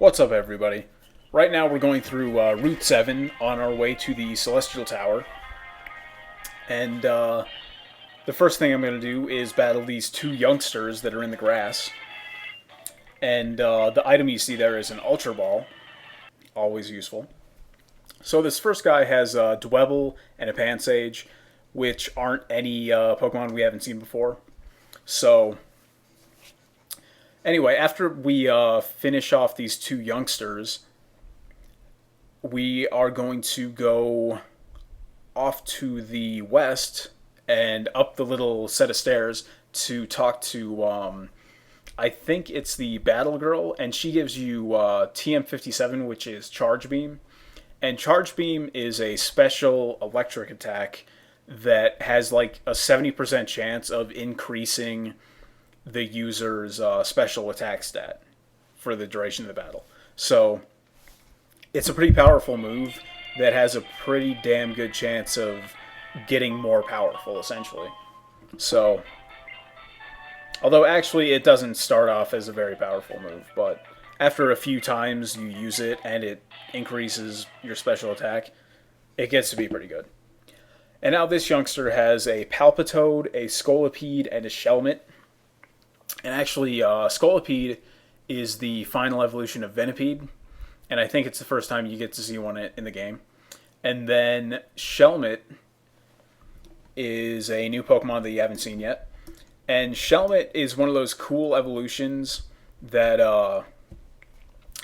What's up, everybody? Right now we're going through Route 7 on our way to the Celestial Tower. And the first thing I'm going to do is battle these two youngsters that are in the grass. And the item you see there is an Ultra Ball. Always useful. So this first guy has a Dwebble and a Pansage, which aren't any Pokemon we haven't seen before. So anyway, after we finish off these two youngsters, we are going to go off to the west and up the little set of stairs to talk to, I think it's the Battle Girl, and she gives you TM57, which is Charge Beam. And Charge Beam is a special electric attack that has like a 70% chance of increasing the user's special attack stat for the duration of the battle. So it's a pretty powerful move that has a pretty damn good chance of getting more powerful, essentially. So, although actually it doesn't start off as a very powerful move, but after a few times you use it and it increases your special attack, it gets to be pretty good. And now this youngster has a Palpitoad, a Scolipede, and a Shelmet. And actually, Scolipede is the final evolution of Venipede, and I think it's the first time you get to see one in the game. And then Shelmet is a new Pokemon that you haven't seen yet. And Shelmet is one of those cool evolutions that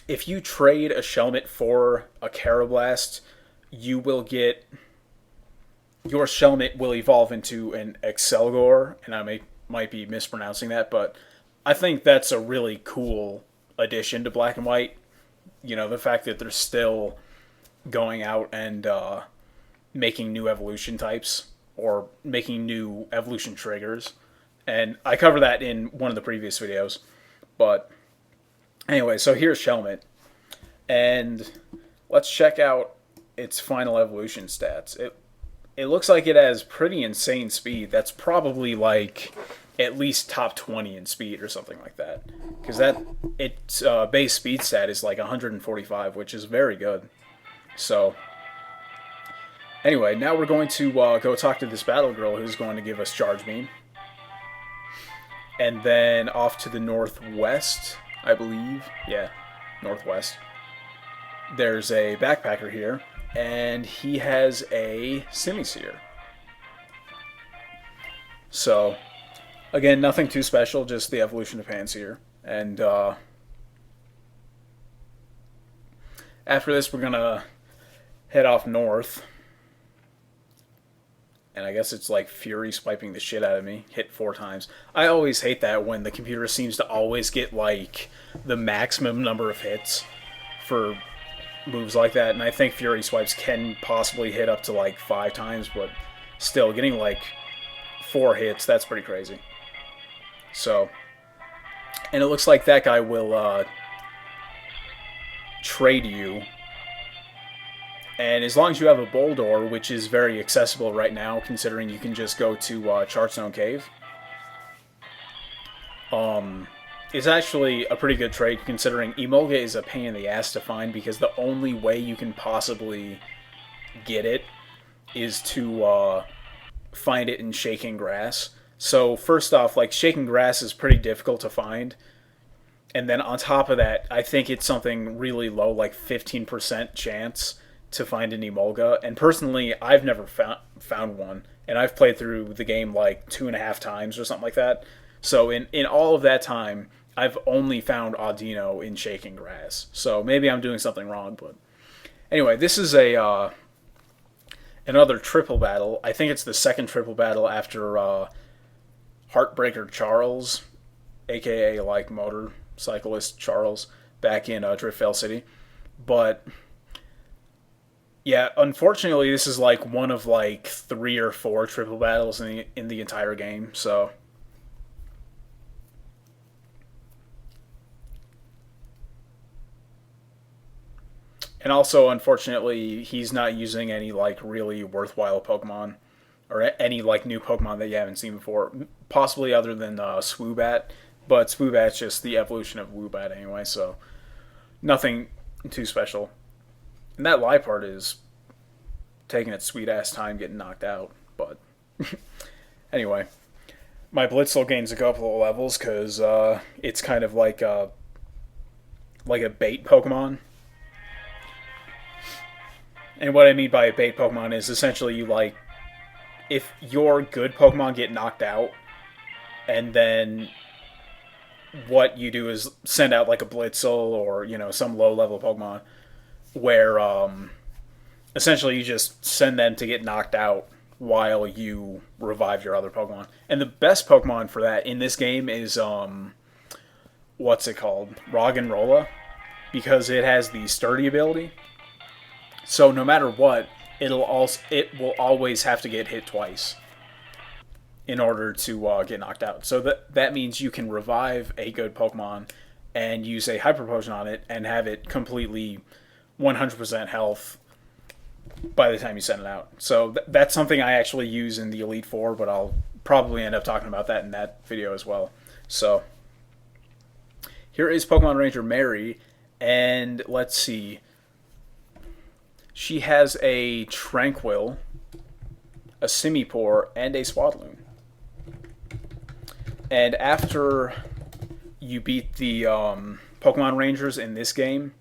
if you trade a Shelmet for a Karrablast, you will get... your Shelmet will evolve into an Excelgor, and I might be mispronouncing that, but I think that's a really cool addition to Black and White. You know, the fact that they're still going out and making new evolution types or making new evolution triggers. And I cover that in one of the previous videos. But anyway, so here's Shelmet. And let's check out its final evolution stats. It looks like it has pretty insane speed. That's probably like at least top 20 in speed or something like that. Because its base speed stat is like 145, which is very good. So anyway, now we're going to go talk to this Battle Girl who's going to give us Charge Beam. And then off to the northwest, I believe. Yeah, northwest. There's a backpacker here. And he has a Simisear. So, again, nothing too special, just the evolution of Pansear. And after this, we're going to head off north. And I guess it's like Fury swiping the shit out of me. Hit 4 times. I always hate that when the computer seems to always get like the maximum number of hits for moves like that, and I think Fury Swipes can possibly hit up to like 5 times, but still, getting like 4 hits, that's pretty crazy. So, and it looks like that guy will trade you, and as long as you have a Boldore, which is very accessible right now, considering you can just go to Chartstone Cave, it's actually a pretty good trade, considering Emolga is a pain in the ass to find, because the only way you can possibly get it is to find it in Shaking Grass. So first off, like, Shaking Grass is pretty difficult to find, and then on top of that, I think it's something really low, like 15% chance to find an Emolga, and personally, I've never found one, and I've played through the game like 2.5 times or something like that. So in all of that time, I've only found Audino in Shaking Grass. So maybe I'm doing something wrong, but anyway, this is a another triple battle. I think it's the second triple battle after Heartbreaker Charles, aka like motorcyclist Charles, back in Driftvale City. But yeah, unfortunately, this is like one of like 3 or 4 triple battles in the entire game. So. And also, unfortunately, he's not using any, like, really worthwhile Pokemon. Or any, like, new Pokemon that you haven't seen before. Possibly other than Swoobat. But Swoobat's just the evolution of Woobat anyway, so Nothing too special. And that Liepard is taking its sweet ass time getting knocked out. But anyway, my Blitzel gains a couple of levels because it's kind of like a bait Pokemon. And what I mean by a bait Pokemon is essentially you like, if your good Pokemon get knocked out, and then what you do is send out like a Blitzel or, some low level Pokemon where essentially you just send them to get knocked out while you revive your other Pokemon. And the best Pokemon for that in this game is what's it called? Roggenrola, because it has the sturdy ability. So no matter what, it will always have to get hit twice in order to get knocked out. So that means you can revive a good Pokemon and use a Hyper Potion on it and have it completely 100% health by the time you send it out. So that's something I actually use in the Elite Four, but I'll probably end up talking about that in that video as well. So here is Pokemon Ranger Mary, and let's see. She has a Tranquil, a Simipour, and a Swadloon. And after you beat the Pokemon Rangers in this game,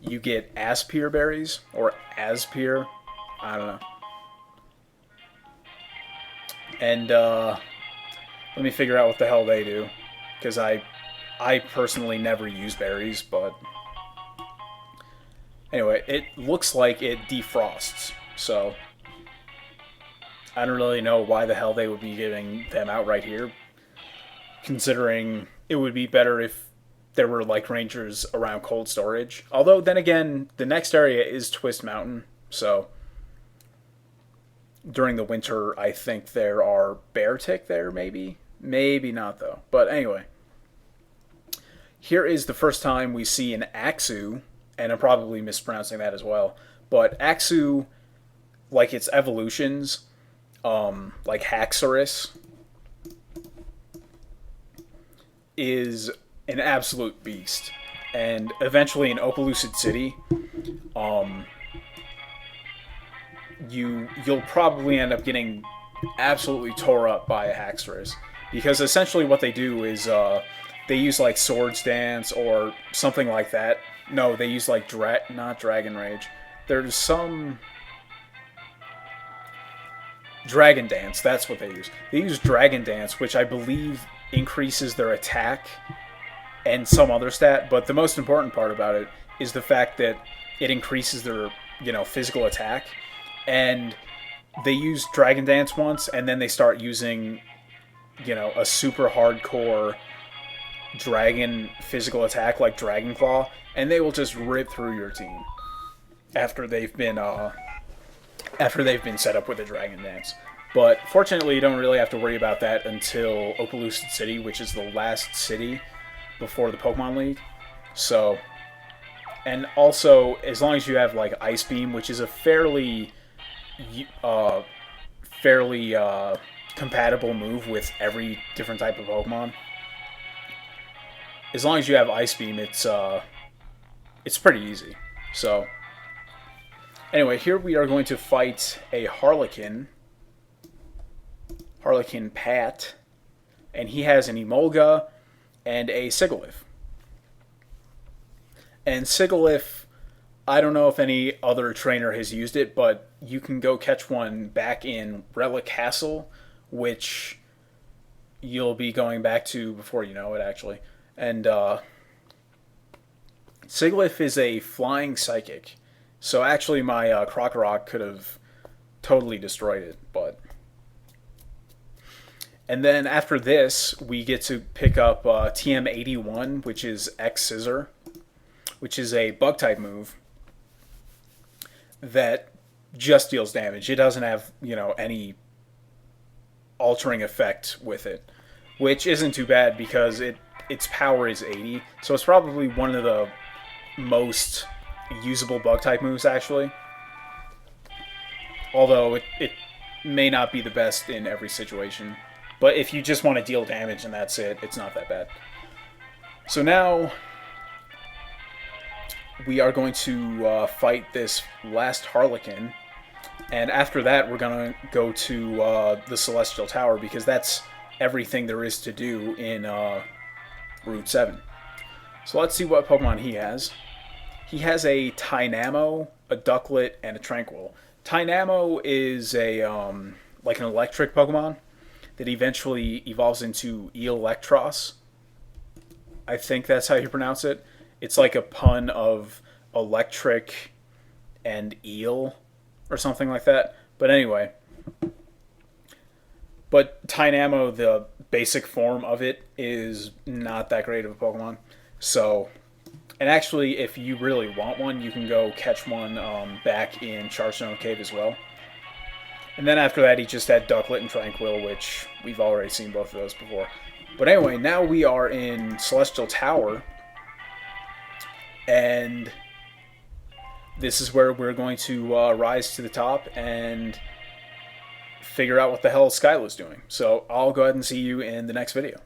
you get Aspir berries, or Aspir, I don't know. And let me figure out what the hell they do, because I personally never use berries, but anyway, it looks like it defrosts, so I don't really know why the hell they would be giving them out right here, considering it would be better if there were like rangers around cold storage. Although then again, the next area is Twist Mountain, so during the winter I think there are Beartic there, maybe not though. But anyway, here is the first time we see an Axew, and I'm probably mispronouncing that as well, but Axew, like its evolutions, like Haxorus, is an absolute beast. And eventually in Opelucid City, you'll probably end up getting absolutely tore up by a Haxorus, because essentially what they do is they use like Swords Dance or something like that. No, they use like not Dragon Rage. There's some Dragon Dance. That's what they use. They use Dragon Dance, which I believe increases their attack and some other stat. But the most important part about it is the fact that it increases their, physical attack. And they use Dragon Dance once, and then they start using, a super hardcore dragon physical attack like Dragon Claw, and they will just rip through your team after they've been set up with a Dragon Dance. But fortunately, you don't really have to worry about that until Opelucid City, which is the last city before the Pokemon League. So, and also, as long as you have like Ice Beam, which is a fairly compatible move with every different type of Pokemon. As long as you have Ice Beam, it's pretty easy. So, anyway, here we are going to fight a Harlequin Pat, and he has an Emolga and a Sigilyph. And Sigilyph, I don't know if any other trainer has used it, but you can go catch one back in Relic Castle, which you'll be going back to before you know it, actually. And Sigilyph is a flying psychic, so actually my Krokorok could have totally destroyed it, but... And then after this, we get to pick up TM81, which is X-scissor, which is a Bug-type move that just deals damage. It doesn't have, any altering effect with it, which isn't too bad because its power is 80, so it's probably one of the most usable Bug-type moves, actually. Although it may not be the best in every situation. But if you just want to deal damage and that's it, it's not that bad. So now, we are going to fight this last Harlequin, and after that we're going to go to the Celestial Tower, because that's everything there is to do in Route 7. So let's see what Pokemon he has. He has a Tynamo, a Ducklet, and a Tranquil. Tynamo is a like an electric Pokemon that eventually evolves into Electros. I think that's how you pronounce it. It's like a pun of electric and eel or something like that. But anyway, but Tynamo, the basic form of it, is not that great of a Pokemon. So, and actually, if you really want one, you can go catch one back in Charstone Cave as well. And then after that, he just had Ducklet and Tranquil, which we've already seen both of those before. But anyway, now we are in Celestial Tower, and this is where we're going to rise to the top and figure out what the hell Skyla's doing. So I'll go ahead and see you in the next video.